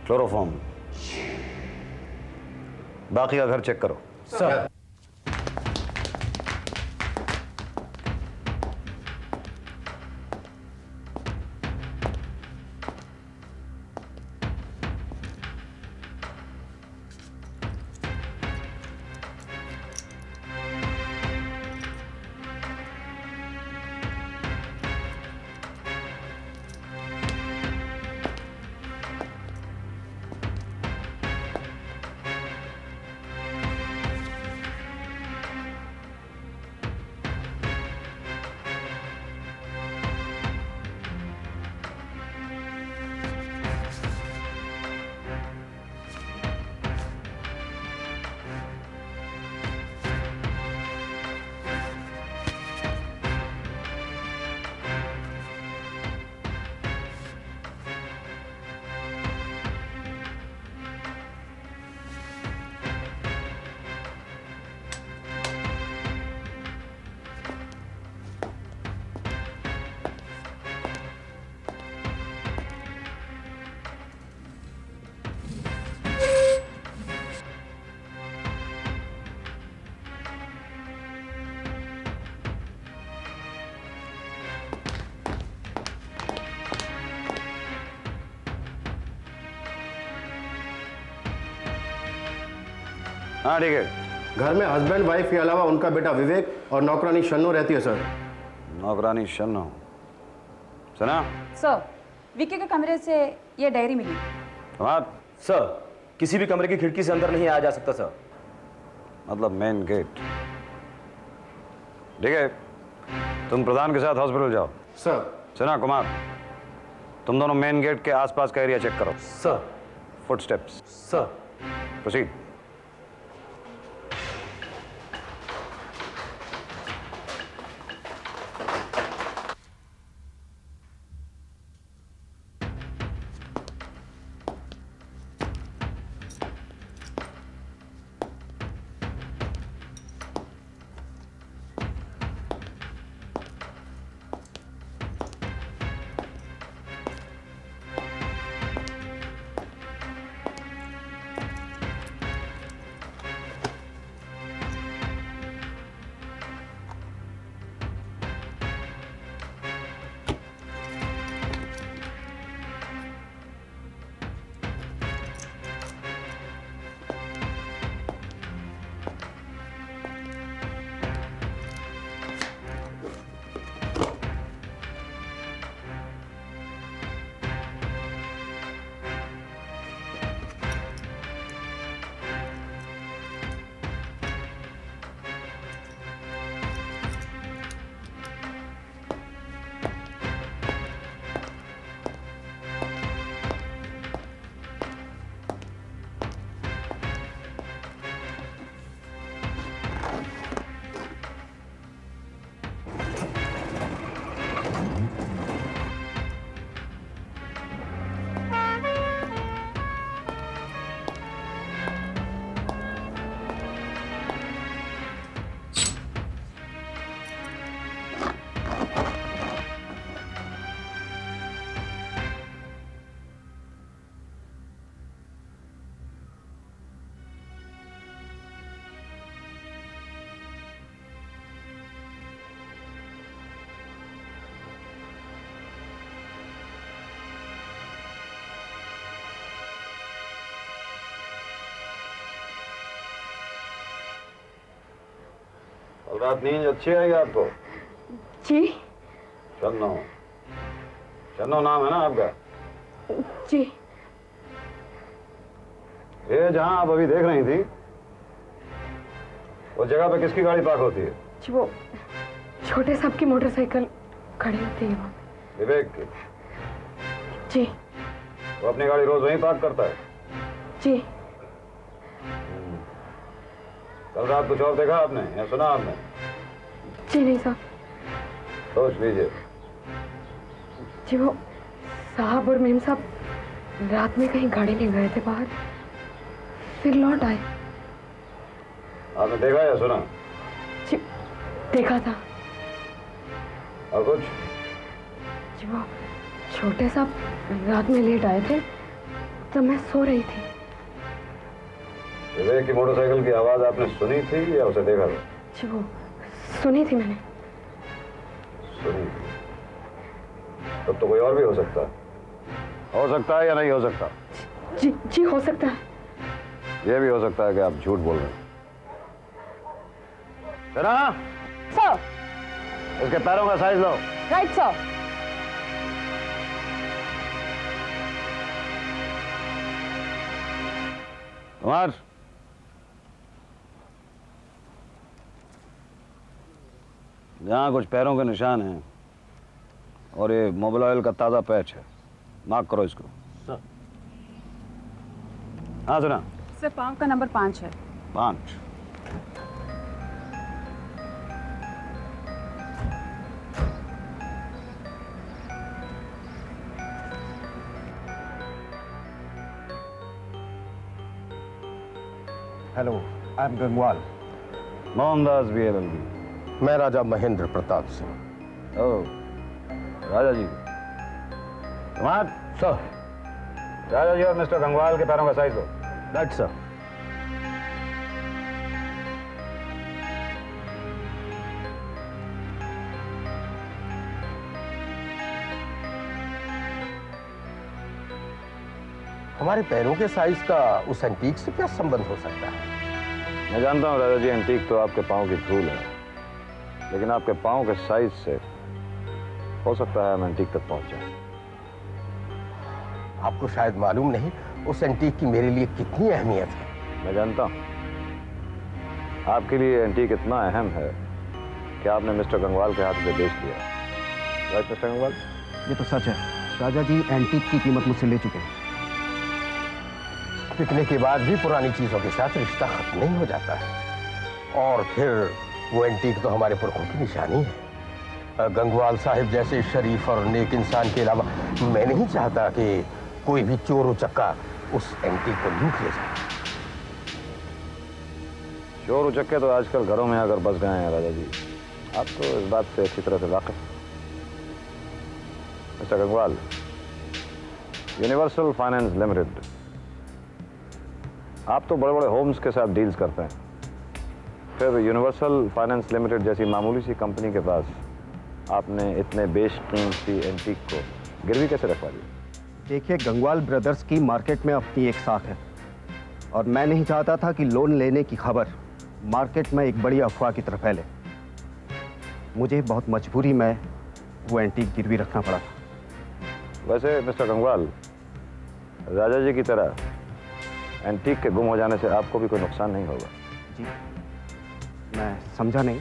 Chloroform. बाकी का घर चेक करो। सर। हाँ ठीक है। घर में हस्बैंड वाइफ के अलावा उनका बेटा विवेक और नौकरानी शन्नू रहती है सर। नौकरानी शन्नू। सुना? सर, विक्की के कमरे से ये डायरी मिली। हाँ सर, किसी भी कमरे की खिड़की से अंदर नहीं आया जा सकता सर। मतलब मेन गेट। ठीक है, तुम प्रधान के साथ हॉस्पिटल जाओ। सर। सुना कुमार, तुम दोनों मेन गेट के आसपास का एरिया चेक करो। सर। फुटस्टेप्स। सर। प्रोसीड। कल रात नींद अच्छी आई आपको? जी। शन्नू। शन्नू नाम है ना आपका? जी। ये जहां आप अभी देख रही थी, उस जगह पे किसकी गाड़ी पार्क होती है? जी, वो छोटे साहब की मोटरसाइकिल खड़ी होती है वहाँ। विवेक की? जी। वो अपनी गाड़ी रोज वहीं पार्क करता है? जी। कल रात कुछ और देखा आपने या सुना आपने? जी नहीं साहब। सोच लीजिए। जी, वो साहब और मेम साहब रात में कहीं गाड़ी ले गए थे बाहर, फिर लौट आए। आपने देखा या सुना? जी, देखा था। और कुछ? जी, वो छोटे साहब रात में लेट आए थे, तब मैं सो रही थी। विवेक की मोटरसाइकिल की आवाज आपने सुनी थी या उसे देखा था? जी वो सुनी थी मैंने। सुनी थी। तब तो कोई और भी हो सकता है। हो सकता है या नहीं हो सकता? जी जी हो सकता है। यह भी हो सकता है कि आप झूठ बोल रहे हैं। सर, इसके पैरों का size low. Right sir. Kumar, यहाँ कुछ पैरों के निशान हैं और ये मोबिल ऑयल का ताज़ा पैच है। मार्क करो इसको। सर। हाँ सुना। सर पाँव का नंबर 5 है। 5। Hello, I am Gangwal. Mohandas BLLB। मैं राजा महेंद्र प्रताप सिंह। ओह, राजा जी। कुमार सर। राजा जी और मिस्टर गंगवाल के पैरों का साइज लो। Right sir. हमारे पैरों के साइज का उस एंटीक से क्या संबंध हो सकता है? मैं जानता हूँ राजा जी, एंटीक तो आपके पाँव की धूल है, लेकिन आपके पाँव के साइज से हो सकता है हम एंटीक तक पहुंच जाएं। आपको शायद मालूम नहीं उस एंटीक की मेरे लिए कितनी अहमियत है। मैं जानता हूँ आपके लिए एंटीक इतना अहम है कि आपने मिस्टर गंगवाल के हाथ से बेच दिया। Right mister Gangwal? ये तो सच है। राजा जी एंटीक की कीमत मुझसे ले चुके हैं। बिकने के बाद भी पुरानी चीजों के साथ रिश्ता खत्म नहीं हो जाता है। और फिर वो एंटीक तो हमारे पुरखों की निशानी है। गंगवाल साहिब जैसे शरीफ और नेक इंसान के अलावा मैं नहीं चाहता कि कोई भी चोर उचक्का उस एंटीक को लूट ले जाए। चोर उचक्के तो आजकल घरों में आकर बस गए हैं राजा जी। आप तो इस बात से अच्छी तरह से वाकिफ। Mister Gangwal, universal finance limited, आप तो बड़े बड़े होम्स के साथ डील्स करते हैं, फिर यूनिवर्सल फाइनेंस लिमिटेड जैसी मामूली सी कंपनी के पास आपने इतने बेशकीमती एंटीक को गिरवी कैसे रखवा दिया? देखिए, गंगवाल ब्रदर्स की मार्केट में अपनी एक साख है और मैं नहीं चाहता था कि लोन लेने की खबर मार्केट में एक बड़ी अफवाह की तरफ फैले। मुझे बहुत मजबूरी में वो एंटीक गिरवी रखना पड़ा था। वैसे मिस्टर गंगवाल, राजा जी की तरह एंटीक के गुम हो जाने से आपको भी कोई नुकसान नहीं होगा। जी, मैं समझा नहीं।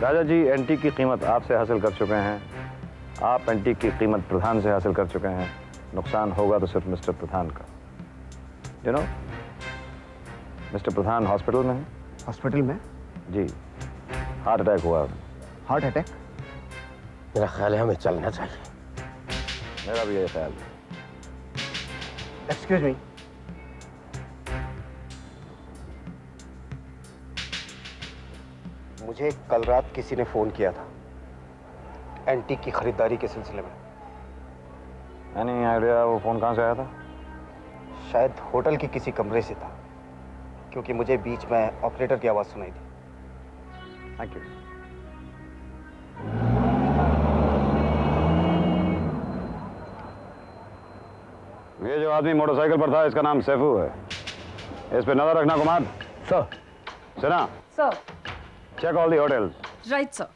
राजा जी एंटीक की कीमत आपसे हासिल कर चुके हैं, आप एंटीक की कीमत प्रधान से हासिल कर चुके हैं। नुकसान होगा तो सिर्फ मिस्टर प्रधान का। You know, mister Pradhan hospital में है। हॉस्पिटल में? जी, हार्ट अटैक हुआ। Heart attack? मेरा ख्याल है हमें चलना चाहिए। मेरा भी यही ख्याल है। Excuse me. मुझे कल रात किसी ने फोन किया था एंटीक की खरीदारी के सिलसिले में। एनी आइडिया वो फोन कहाँ से आया था? शायद होटल के किसी कमरे से था, क्योंकि मुझे बीच में ऑपरेटर की आवाज सुनाई थी। Thank you. ये जो आदमी मोटरसाइकिल पर था, इसका नाम सैफू है। इस पे नजर रखना कुमार। सर। सुना? Sir. Check all the hotels. Right sir.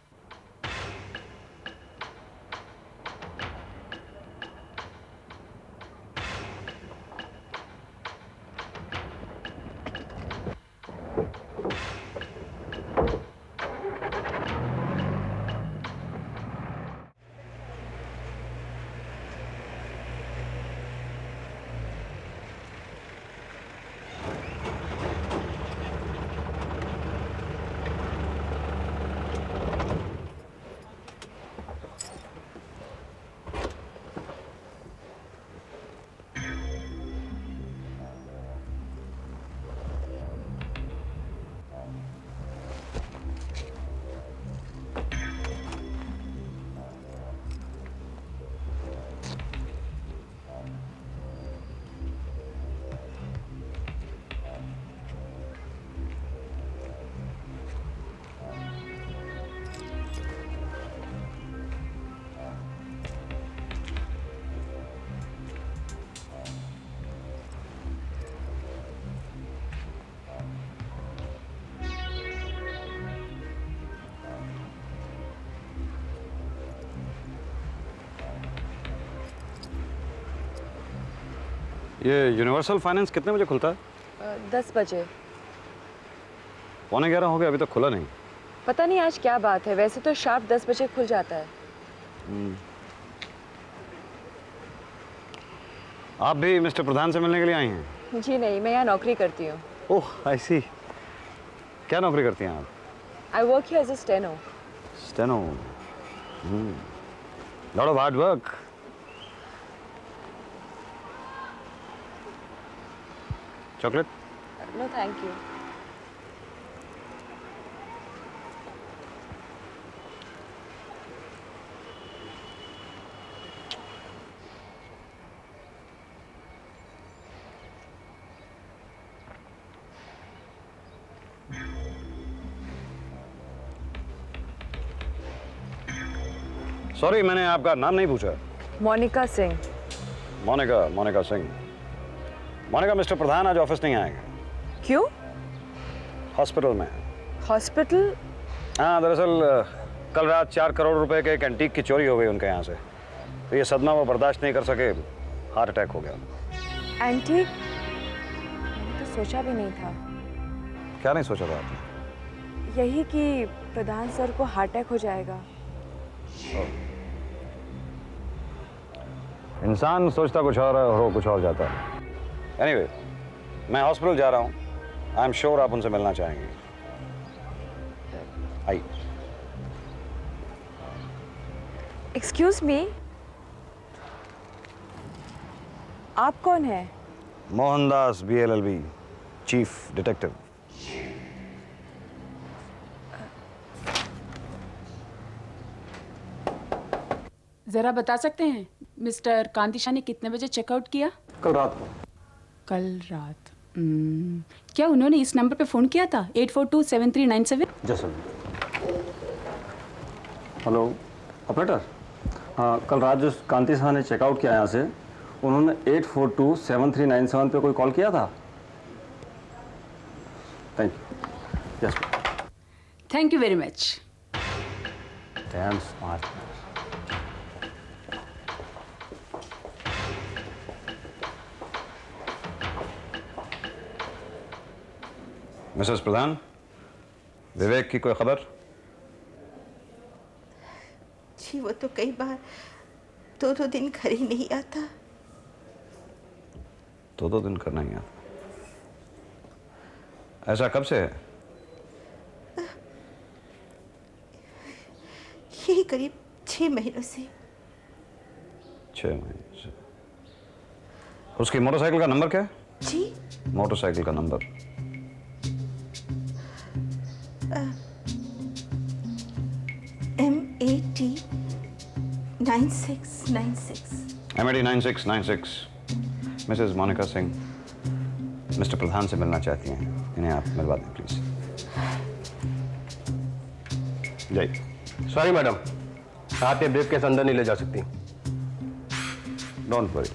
ये यूनिवर्सल फाइनेंस कितने बजे खुलता है? 10 बजे। 11:15 हो गया, अभी तक खुला नहीं। पता नहीं आज क्या बात है, वैसे तो शार्प 10 बजे खुल जाता है। आप भी मिस्टर प्रधान से मिलने के लिए आई हैं? जी नहीं, मैं यहाँ नौकरी करती हूँ। ओह, आई सी। क्या नौकरी करती हैं आप? I work here as a steno. Steno. Lot of hard work. Chocolate? No thank you. Sorry, मैंने आपका नाम नहीं पूछा। मोनिका सिंह। मोनिका सिंह। मोनिका, मिस्टर प्रधान आज ऑफिस नहीं आएंगे। क्यों? हॉस्पिटल में। हॉस्पिटल? हाँ, दरअसल कल रात 4 करोड़ रुपए के एक एंटीक की चोरी हो गई उनके यहाँ से, तो ये सदमा वो बर्दाश्त नहीं कर सके, हार्ट अटैक हो गया। एंटीक? मैंने तो सोचा भी नहीं था। क्या नहीं सोचा था आपने? यही कि प्रधान सर को हार्ट अटैक हो जाएगा। इंसान सोचता कुछ और है और हो कुछ और जाता है। एनीवे, मैं हॉस्पिटल जा रहा हूँ। आई एम श्योर आप उनसे मिलना चाहेंगे। आइए। एक्सक्यूज मी, आप कौन है? Mohandas BLLB, chief detective. ज़रा बता सकते हैं मिस्टर कांति शाह ने कितने बजे चेकआउट किया? कल रात को। कल रात। क्या उन्होंने इस नंबर पे फ़ोन किया था 8427397? जैसे। Hello operator. हाँ, कल रात जो कांति शाह ने चेकआउट किया यहाँ से, उन्होंने 8427397 पे कोई कॉल किया था? Thank you. Yes. Thank you very much. Damn smart. Mrs Pradhan, Vivek की कोई खबर? जी वो तो कई बार 2-2 दिन घर ही नहीं आता। 2 दिन करना ही आता। ऐसा कब से है? यही करीब 6 महीनों से। 6 महीने से। उसकी मोटरसाइकिल का नंबर क्या है? जी मोटरसाइकिल का नंबर? MAT 9696। MAT 9696। Mrs Monika Singh Mr Pradhan से मिलना चाहती हैं, इन्हें आप मिलवा दें प्लीज। जय। सॉरी मैडम, आप ये ब्रीफकेस अंदर नहीं ले जा सकती। डोंट वरी,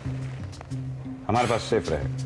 हमारे पास सेफ रहे।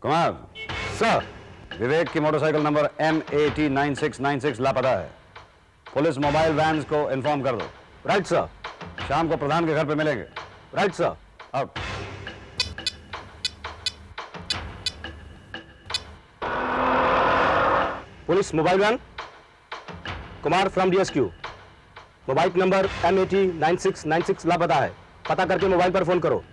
कुमार सर। विवेक की मोटरसाइकिल नंबर MAT 9696 लापता है। पुलिस मोबाइल वैन्स को इन्फॉर्म कर दो। Right sir. शाम को प्रधान के घर पे मिलेंगे। Right sir. Out. Police mobile van Kumar from DSQ। Mobile number MAT 9696 लापता है। पता करके मोबाइल पर फोन करो।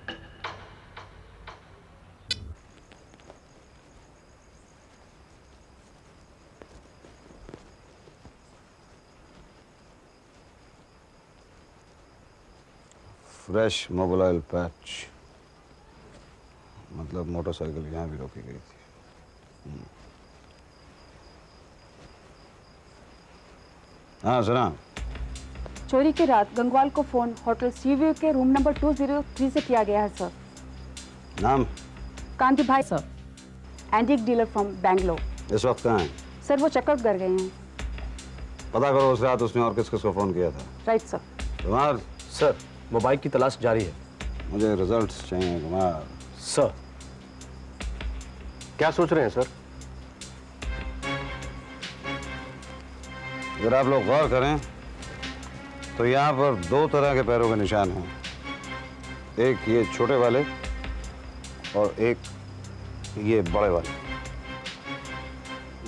फ्रेश मोबाइल पैच, मतलब मोटरसाइकिल यहाँ भी रोकी गई थी। हाँ सुना। चोरी की रात गंगवाल को फोन होटल सी व्यू के रूम नंबर 203 से किया गया है सर। नाम? कांति भाई sir, antique dealer from Bangalore. इस वक्त कहाँ है? सर वो चेकआउट कर गए हैं। पता करो उस रात उसने और किस किस को फ़ोन किया था। Right sir. कुमार, सर वो बाइक की तलाश जारी है। मुझे रिजल्ट्स चाहिए कुमार। सर क्या सोच रहे हैं सर? अगर आप लोग गौर करें तो यहाँ पर दो तरह के पैरों के निशान हैं, एक ये छोटे वाले और एक ये बड़े वाले।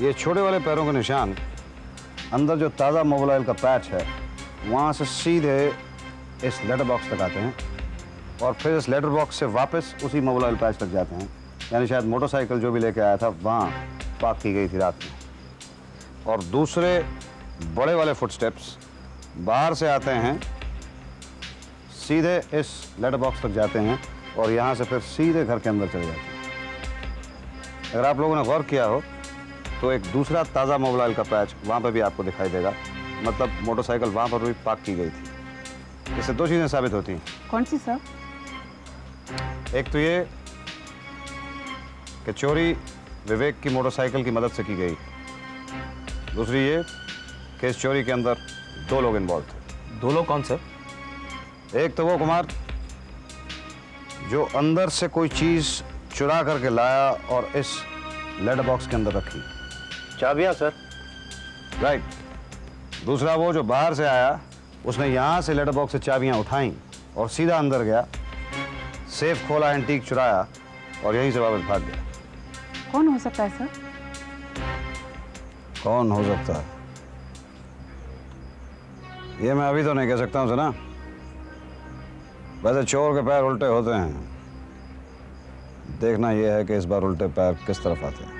ये छोटे वाले पैरों के निशान अंदर जो ताज़ा मोबाइल का पैच है वहाँ से सीधे इस लेटर बॉक्स तक आते हैं और फिर इस लेटर बॉक्स से वापस उसी मोबाइल पैच तक जाते हैं। यानी शायद मोटरसाइकिल जो भी लेके आया था वहाँ पार्क की गई थी रात में। और दूसरे बड़े वाले फुटस्टेप्स बाहर से आते हैं, सीधे इस लेटर बॉक्स तक जाते हैं और यहाँ से फिर सीधे घर के अंदर चले जाते हैं। अगर आप लोगों ने गौर किया हो तो एक दूसरा ताज़ा मोबाइल का पैच वहाँ पर भी आपको दिखाई देगा, मतलब मोटरसाइकिल वहाँ पर भी पार्क की गई थी। इससे दो चीज़ें साबित होती हैं। कौन सी सर? एक तो ये कि चोरी विवेक की मोटरसाइकिल की मदद से की गई, दूसरी ये कि इस चोरी के अंदर दो लोग इन्वॉल्व थे। दो लोग कौन सर? एक तो वो कुमार जो अंदर से कोई चीज़ चुरा करके लाया और इस लेटर बॉक्स के अंदर रखी। चाबियां सर? राइट। दूसरा वो जो बाहर से आया, उसने यहाँ से लेटर बॉक्स से चाबियाँ उठाई और सीधा अंदर गया, सेफ खोला, एंटीक चुराया और यहीं से वापस भाग गया। कौन हो सकता है सर? कौन हो सकता है ये मैं अभी तो नहीं कह सकता हूँ सना। वैसे चोर के पैर उल्टे होते हैं, देखना यह है कि इस बार उल्टे पैर किस तरफ आते हैं।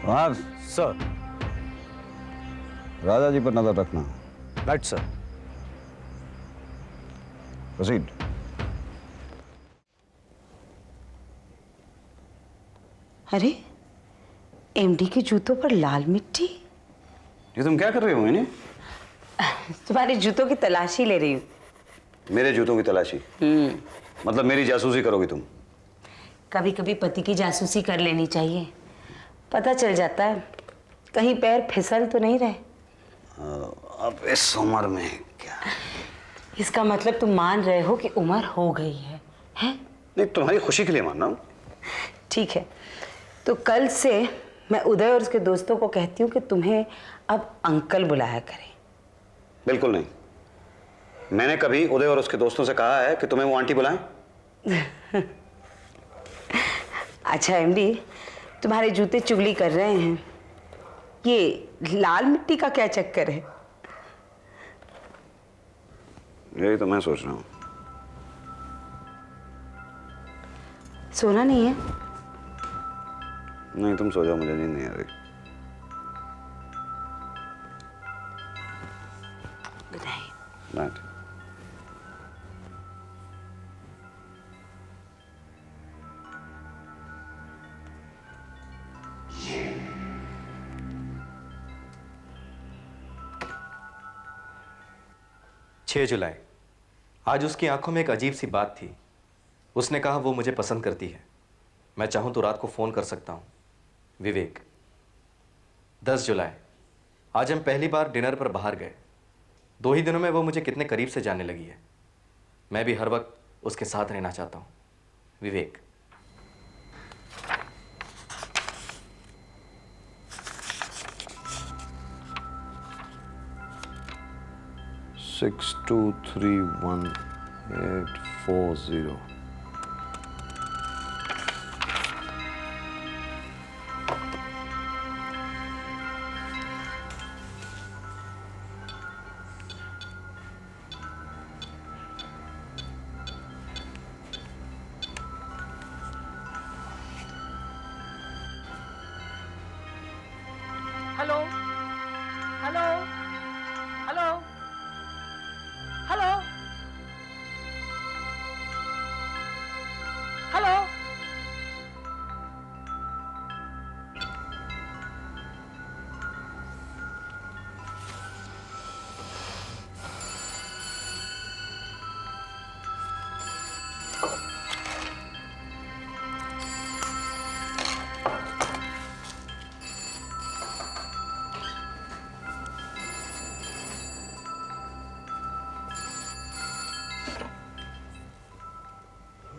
वहाँ सर। राजा जी पर नजर रखना। Right sir. प्रोसीड। अरे एमडी के जूतों पर लाल मिट्टी। ये तुम क्या कर रही हो? इन्हें तुम्हारे जूतों की तलाशी ले रही हूँ। मेरे जूतों की तलाशी? मतलब मेरी जासूसी करोगी तुम? कभी कभी पति की जासूसी कर लेनी चाहिए, पता चल जाता है कहीं पैर फिसल तो नहीं रहे। अब इस उम्र में क्या? इसका मतलब तुम मान रहे हो कि उम्र हो गई है, हैं? नहीं, तुम्हारी खुशी के लिए मान रहा हूँ। ठीक है, तो कल से मैं उदय और उसके दोस्तों को कहती हूँ कि तुम्हें अब अंकल बुलाया करें। बिल्कुल नहीं। मैंने कभी उदय और उसके दोस्तों से कहा है कि तुम्हें वो आंटी बुलाएं? अच्छा एमडी, तुम्हारे जूते चुगली कर रहे हैं, ये लाल मिट्टी का क्या चक्कर है? यही तो मैं सोच रहा हूँ। सोना नहीं है? नहीं, तुम सो जाओ, मुझे नींद नहीं आ रही। Good night. नाइट। जुलाई। आज उसकी आंखों में एक अजीब सी बात थी। उसने कहा वो मुझे पसंद करती है। मैं चाहूं तो रात को फोन कर सकता हूं। विवेक। 10 जुलाई। आज हम पहली बार डिनर पर बाहर गए। 2 ही दिनों में वो मुझे कितने करीब से जानने लगी है। मैं भी हर वक्त उसके साथ रहना चाहता हूं। Vivek. Six 231-840। Hello hello hello hello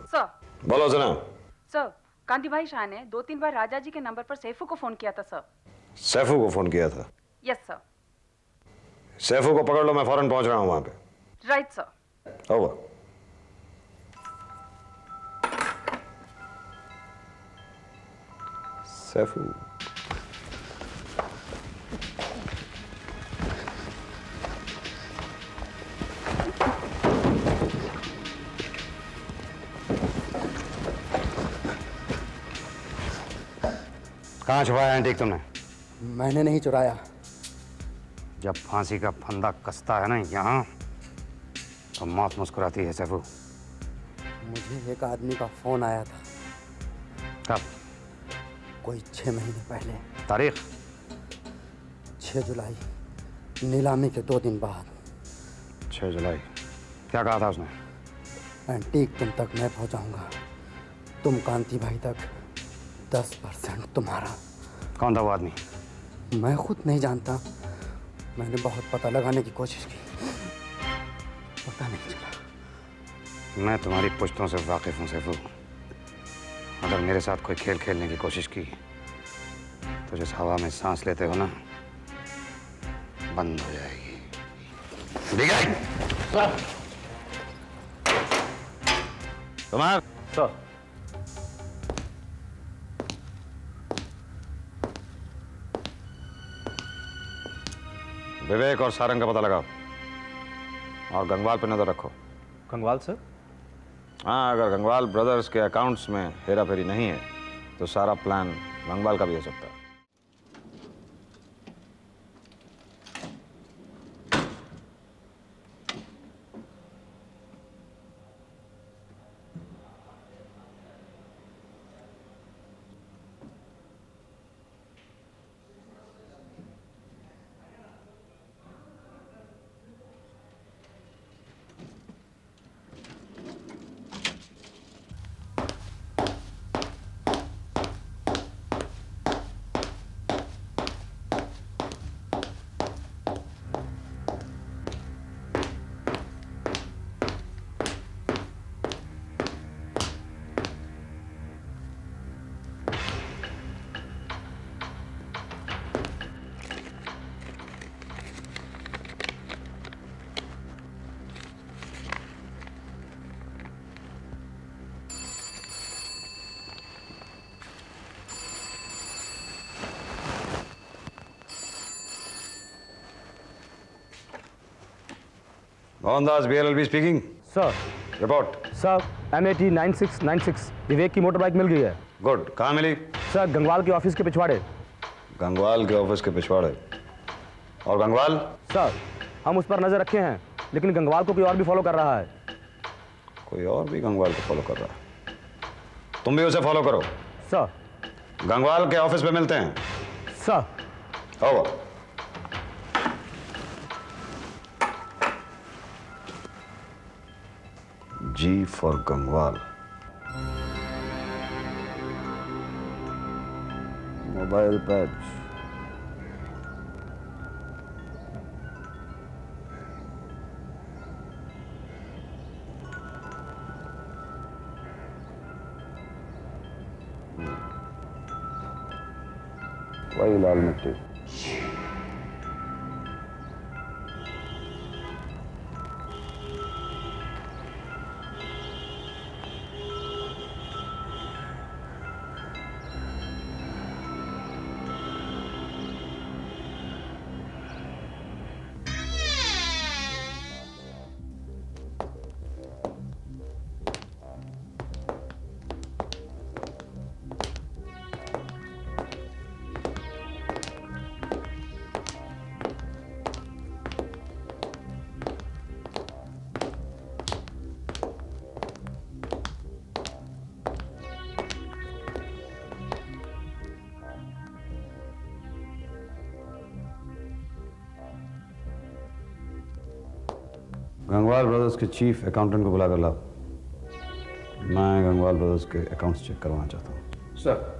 sir बोलो जना। सर, कांति भाई शाह ने 2-3 बार राजा जी के नंबर पर सैफू को फोन किया था सर। सैफू को फोन किया था? Yes sir. सैफू को पकड़ लो, मैं फौरन पहुंच रहा हूं वहां पे। Right sir. ओवर। सैफू। कहाँ छुपाया एंटीक तुमने? मैंने नहीं चुराया। जब फांसी का फंदा कसता है ना यहाँ, तो मौत मुस्कुराती है सैफू। मुझे एक आदमी का फोन आया था कब? कोई 6 महीने पहले। तारीख? 6 जुलाई, नीलामी के 2 दिन बाद। 6 जुलाई। क्या कहा था उसने? एंटीक तुम तक मैं पहुंचाऊंगा, तुम कांति भाई तक 10% तुम्हारा। कौन था वो आदमी? मैं खुद नहीं जानता, मैंने बहुत पता लगाने की कोशिश की, पता नहीं चला। मैं तुम्हारी पुश्तों से वाकिफ हूँ सैफू। अगर मेरे साथ कोई खेल खेलने की कोशिश की तो जिस हवा में सांस लेते हो ना, बंद हो जाएगी। तुम्हारा सर। विवेक और सारंग का पता लगाओ और गंगवाल पर नजर रखो। गंगवाल सर? हाँ, अगर गंगवाल ब्रदर्स के अकाउंट्स में हेरा फेरी नहीं है तो सारा प्लान गंगवाल का भी हो सकता है। Mohandas BLLB speaking. Sir. Report. Sir, MAT 9696 विवेक की मोटर बाइक मिल गई है। गुड। कहाँ मिली? सर, गंगवाल के ऑफिस के पिछवाड़े। गंगवाल के ऑफिस के पिछवाड़े। और गंगवाल? सर, हम उस पर नजर रखे हैं, लेकिन गंगवाल को कोई और भी फॉलो कर रहा है। कोई और भी गंगवाल को फॉलो कर रहा है? तुम भी उसे फॉलो करो। सर। गंगवाल के ऑफिस पे मिलते हैं। Sir. Over. G for Gangwal. Mobile patch. वही लाल मिट्टी। गंगवाल ब्रदर्स के चीफ अकाउंटेंट को बुला कर लाओ। मैं गंगवाल ब्रदर्स के अकाउंट्स चेक करवाना चाहता हूँ। सर।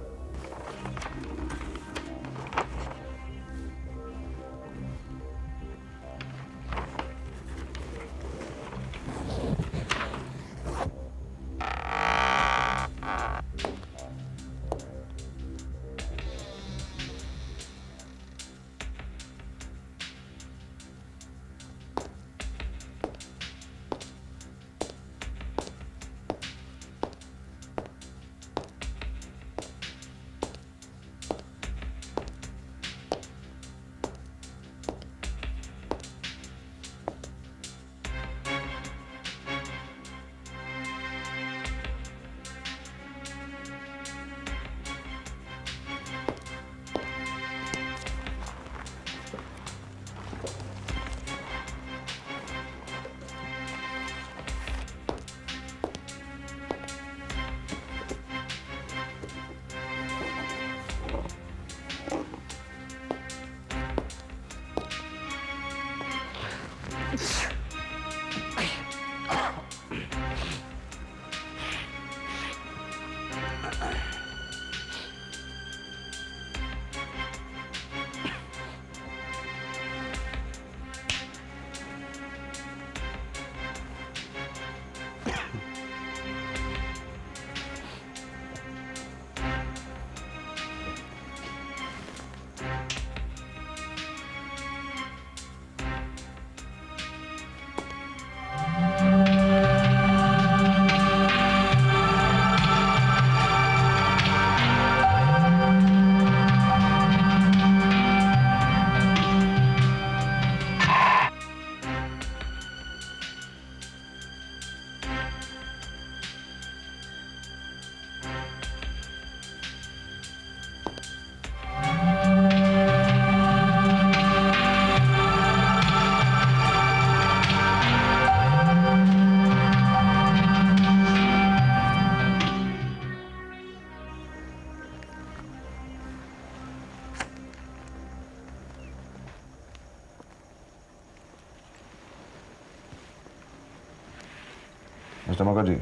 मिस्टर मुखर्जी,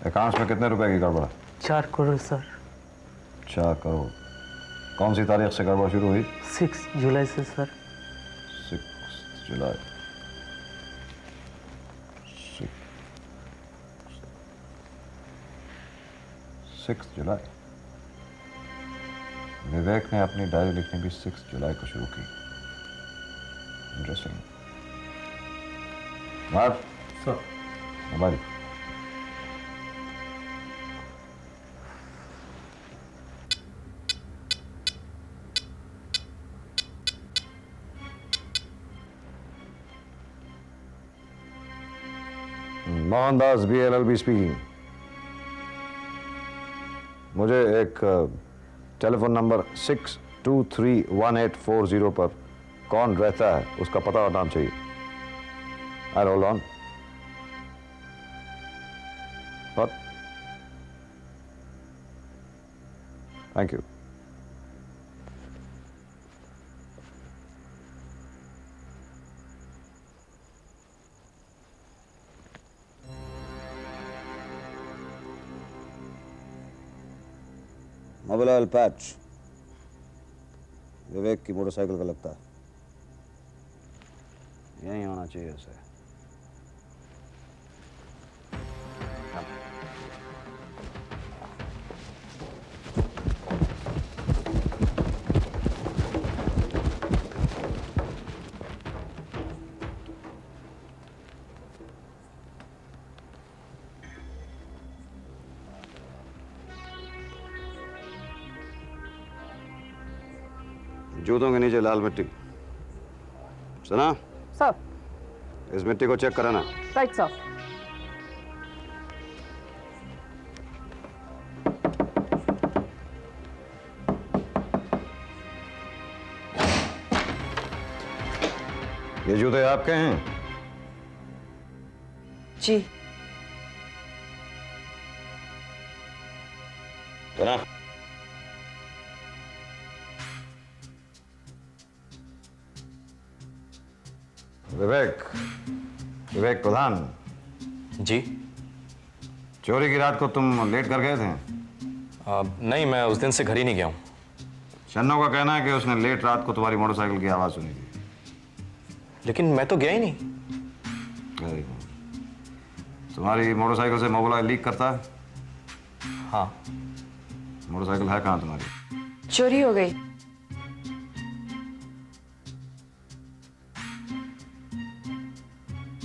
अकाउंट्स में कितने रुपए की गड़बड़ है? 4 करोड़ सर। 4 करोड़। कौन सी तारीख से गड़बड़ शुरू हुई? 6 जुलाई से सर। 6 जुलाई। 6 जुलाई। विवेक ने अपनी डायरी लिखने की 6 जुलाई को शुरू की। इंटरेस्टिंग। मार सर। हमारी मोहनदास BLLB स्पीकिंग। मुझे एक टेलीफोन नंबर 623184 पर कौन रहता है उसका पता और नाम चाहिए। I'll hold on. What? Thank you. Mobile patch Vivek की मोटरसाइकिल का लगता है। यहीं होना चाहिए उसे। जूतों के नीचे लाल मिट्टी। सुना? सर। इस मिट्टी को चेक कराना। Right sir. ये जूते आपके हैं? जी। सुना? विवेक प्रधान, जी चोरी की रात को तुम लेट कर गए थे? नहीं, मैं उस दिन से घर ही नहीं गया हूँ। चन्नो का कहना है कि उसने लेट रात को तुम्हारी मोटरसाइकिल की आवाज़ सुनी थी। लेकिन मैं तो गया ही नहीं। तुम्हारी मोटरसाइकिल से मोबाइल लीक करता है? हाँ। मोटरसाइकिल है कहाँ तुम्हारी? चोरी हो गई।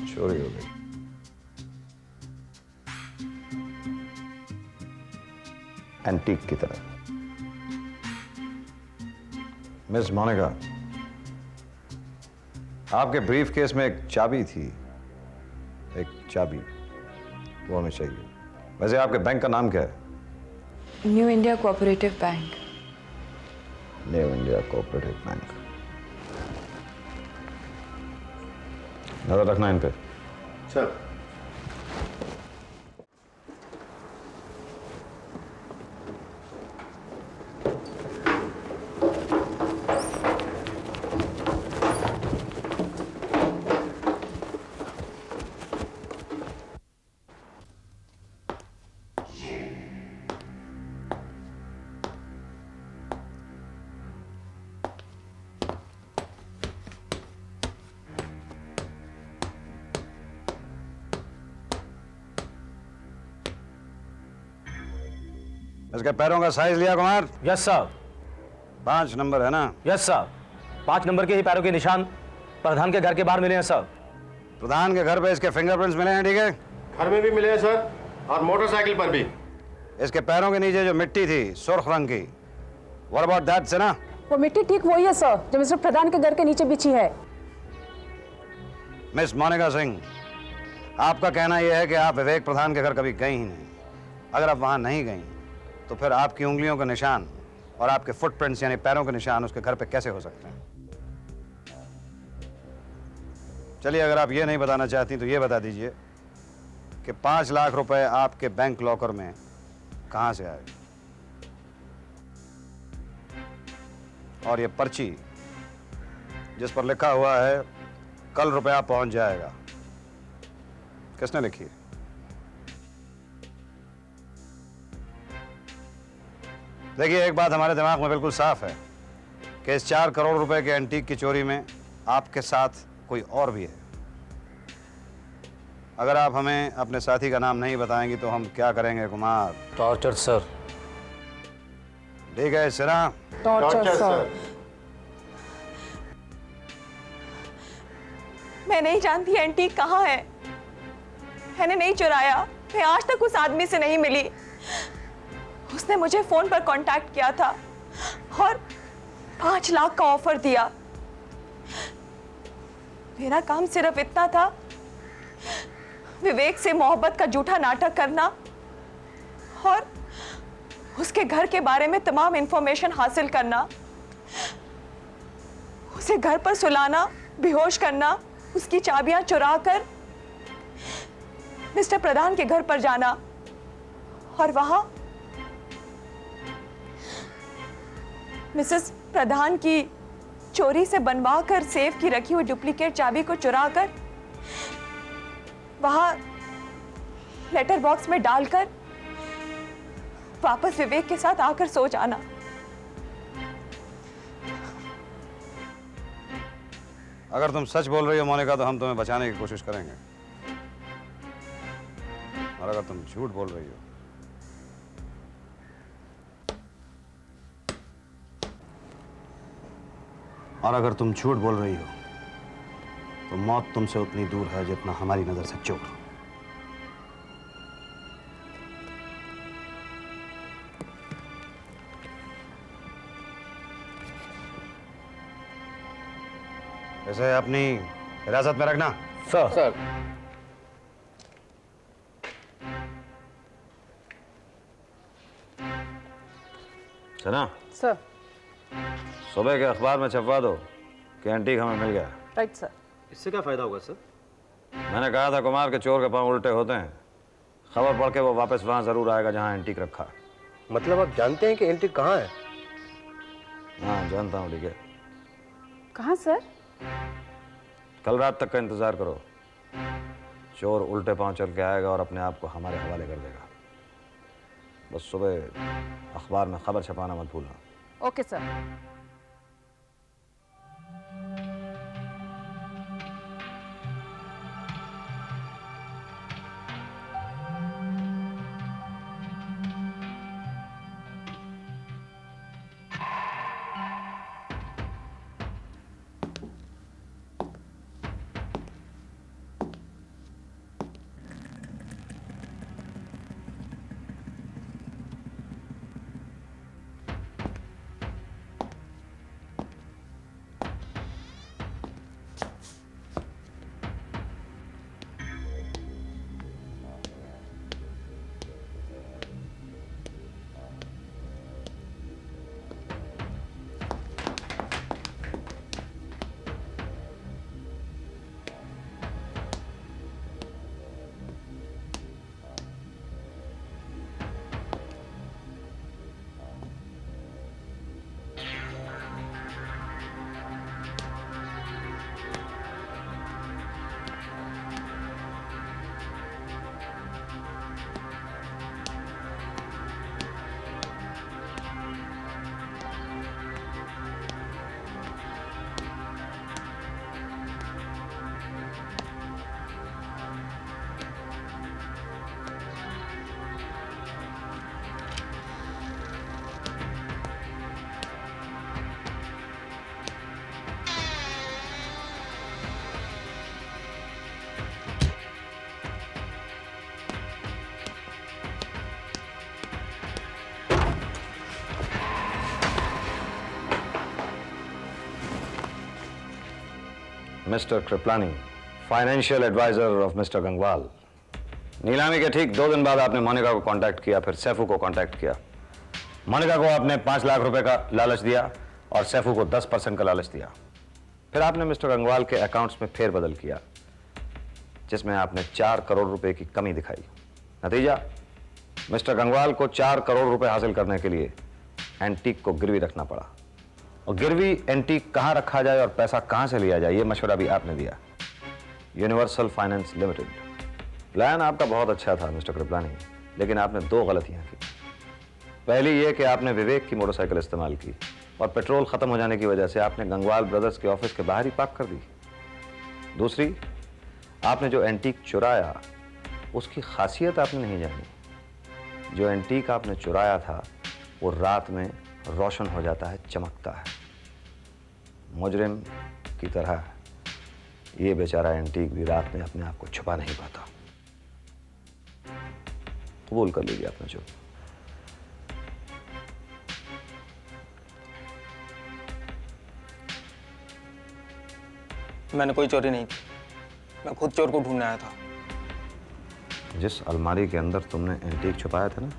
चोरी हो गई। एंटीक की तरह। मिस मोनिका, आपके ब्रीफ केस में एक चाबी थी, एक चाबी, वो हमें चाहिए। वैसे आपके बैंक का नाम क्या है? New India cooperative bank. New India cooperative bank. नजर रखना इन पे। सर। इसके पैरों का साइज लिया कुमार? यस साहब। 5 नंबर है ना? यस साहब। 5 नंबर के ही पैरों के निशान प्रधान के घर के बाहर मिले हैं साहब। प्रधान के घर पे इसके फिंगरप्रिंट्स मिले हैं, ठीक है? घर में भी मिले हैं सर, और मोटरसाइकिल पर भी। इसके पैरों के नीचे जो मिट्टी थी सुर्ख रंग की, व्हाट अबाउट दैट से ना? वो मिट्टी ठीक वही है सर जो मिस्टर प्रधान के घर के नीचे बिछी है। मिस मोनिका सिंह, आपका कहना यह है कि आप विवेक प्रधान के घर कभी गई ही नहीं। अगर आप वहां नहीं गई तो फिर आपकी उंगलियों के निशान और आपके फुटप्रिंट्स यानी पैरों के निशान उसके घर पे कैसे हो सकते हैं? चलिए, अगर आप ये नहीं बताना चाहती तो ये बता दीजिए कि 5 लाख रुपए आपके बैंक लॉकर में कहां से आए? और ये पर्ची जिस पर लिखा हुआ है कल रुपया पहुंच जाएगा, किसने लिखी है? देखिए, एक बात हमारे दिमाग में बिल्कुल साफ है कि इस 4 करोड़ रुपए के एंटीक की चोरी में आपके साथ कोई और भी है। अगर आप हमें अपने साथी का नाम नहीं बताएंगी तो हम क्या करेंगे कुमार? Torture sir. ठीक है सिरा? Torture sir. मैं नहीं जानती एंटीक कहाँ है। मैंने नहीं चुराया। मैं आज तक उस आदमी से नहीं मिली। उसने मुझे फोन पर कांटेक्ट किया था और 5 लाख का ऑफर दिया। मेरा काम सिर्फ इतना था, विवेक से मोहब्बत का झूठा नाटक करना और उसके घर के बारे में तमाम इंफॉर्मेशन हासिल करना, उसे घर पर सुलाना, बेहोश करना, उसकी चाबियां चुराकर मिस्टर प्रधान के घर पर जाना और वहां मिसेस प्रधान की चोरी से बनवाकर सेफ की रखी हुई डुप्लीकेट चाबी को चुराकर वहां लेटर बॉक्स में डालकर वापस विवेक के साथ आकर सो जाना। अगर तुम सच बोल रही हो मोनिका तो हम तुम्हें बचाने की कोशिश करेंगे, और अगर तुम झूठ बोल रही हो तो मौत तुमसे उतनी दूर है जितना हमारी नजर से चोर। इसे अपनी हिरासत में रखना। सर। सुना? सर। सुबह के अखबार में छपवा दो कि एंटीक हमें मिल गया। Right sir. इससे क्या फायदा होगा सर? मैंने कहा था कुमार के चोर के पांव उल्टे होते हैं। खबर पढ़ के वो वापस वहां जरूर आएगा जहां एंटीक रखा है। मतलब आप जानते हैं कि एंटीक कहाँ है? हाँ जानता हूँ, ठीक है। कहाँ सर? कल रात तक का इंतजार करो। चोर उल्टे पांव चल के आएगा और अपने आप को हमारे हवाले कर देगा। बस सुबह अखबार में खबर छपाना मत भूलना। Okay sir. Mister Kriplani, financial advisor of mister Gangwal. नीलामी के ठीक 2 दिन बाद आपने मोनिका को कांटेक्ट किया, फिर सैफू को कांटेक्ट किया। मोनिका को आपने 5 लाख रुपए का लालच दिया और सैफू को 10% का लालच दिया। फिर आपने मिस्टर गंगवाल के अकाउंट्स में फेरबदल किया, जिसमें आपने 4 करोड़ रुपए की कमी दिखाई। नतीजा, मिस्टर गंगवाल को 4 करोड़ रुपए हासिल करने के लिए एंटीक को गिरवी रखना पड़ा। और गिरवी एंटीक कहां रखा जाए और पैसा कहां से लिया जाए, यह मशवरा भी आपने दिया। Universal finance limited. प्लान आपका बहुत अच्छा था मिस्टर कृपलानी, लेकिन आपने 2 गलतियां की। पहली यह कि आपने विवेक की मोटरसाइकिल इस्तेमाल की और पेट्रोल खत्म हो जाने की वजह से आपने गंगवाल ब्रदर्स के ऑफिस के बाहर ही पार्क कर दी। दूसरी, आपने जो एंटीक चुराया उसकी खासियत आपने नहीं जानी। जो एंटीक आपने चुराया था वो रात में रोशन हो जाता है, चमकता है। मुजरिम की तरह ये बेचारा एंटीक भी रात में अपने आप को छुपा नहीं पाता। कबूल कर लीजिए आपने जो। मैंने कोई चोरी नहीं की, मैं खुद चोर को ढूंढने आया था। जिस अलमारी के अंदर तुमने एंटीक छुपाया था ना,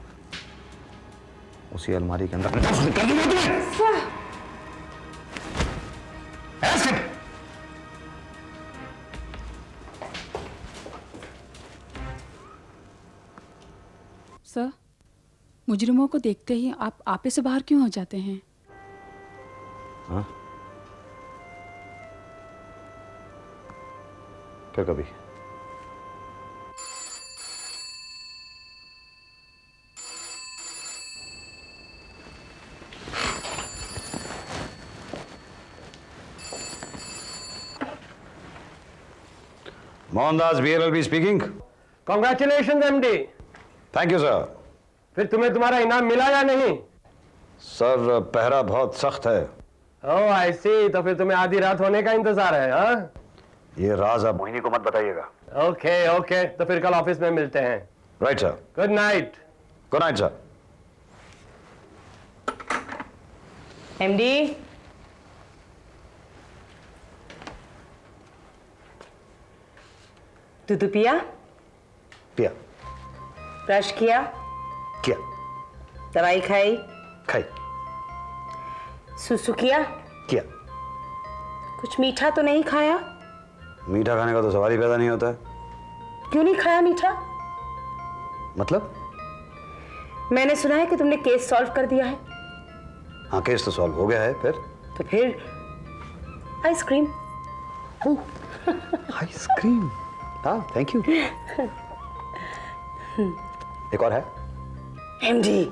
उसी अलमारी के अंदर कर दूंगा तुम्हें। सर, मुजरिमों को देखते ही आप आपे से बाहर क्यों हो जाते हैं? हाँ? फिर कभी। Mohandas BLLB speaking. Congratulation MD। Thank you sir. फिर तुम्हें तुम्हारा इनाम मिला या नहीं? सर, पहरा बहुत सख्त है। ओह आई सी, तो फिर तुम्हें आधी रात होने का इंतजार है। हाँ, ये राज आप मोहिनी को मत बताइएगा। ओके ओके, तो फिर कल ऑफिस में मिलते हैं। Right sir. Good night. Good night sir. MD, दूध पिया? पिया। ब्रश किया? किया। दवाई खाई? खाई। सुसु किया? किया। कुछ मीठा तो नहीं खाया? मीठा खाने का तो सवाल ही पैदा नहीं होता है। क्यों नहीं खाया मीठा? मतलब? मैंने सुना है कि तुमने केस सॉल्व कर दिया है। हाँ, केस तो सॉल्व हो गया है। फिर? तो फिर आइसक्रीम। आइसक्रीम? हाँ, थैंक यू। एक और है? एमडी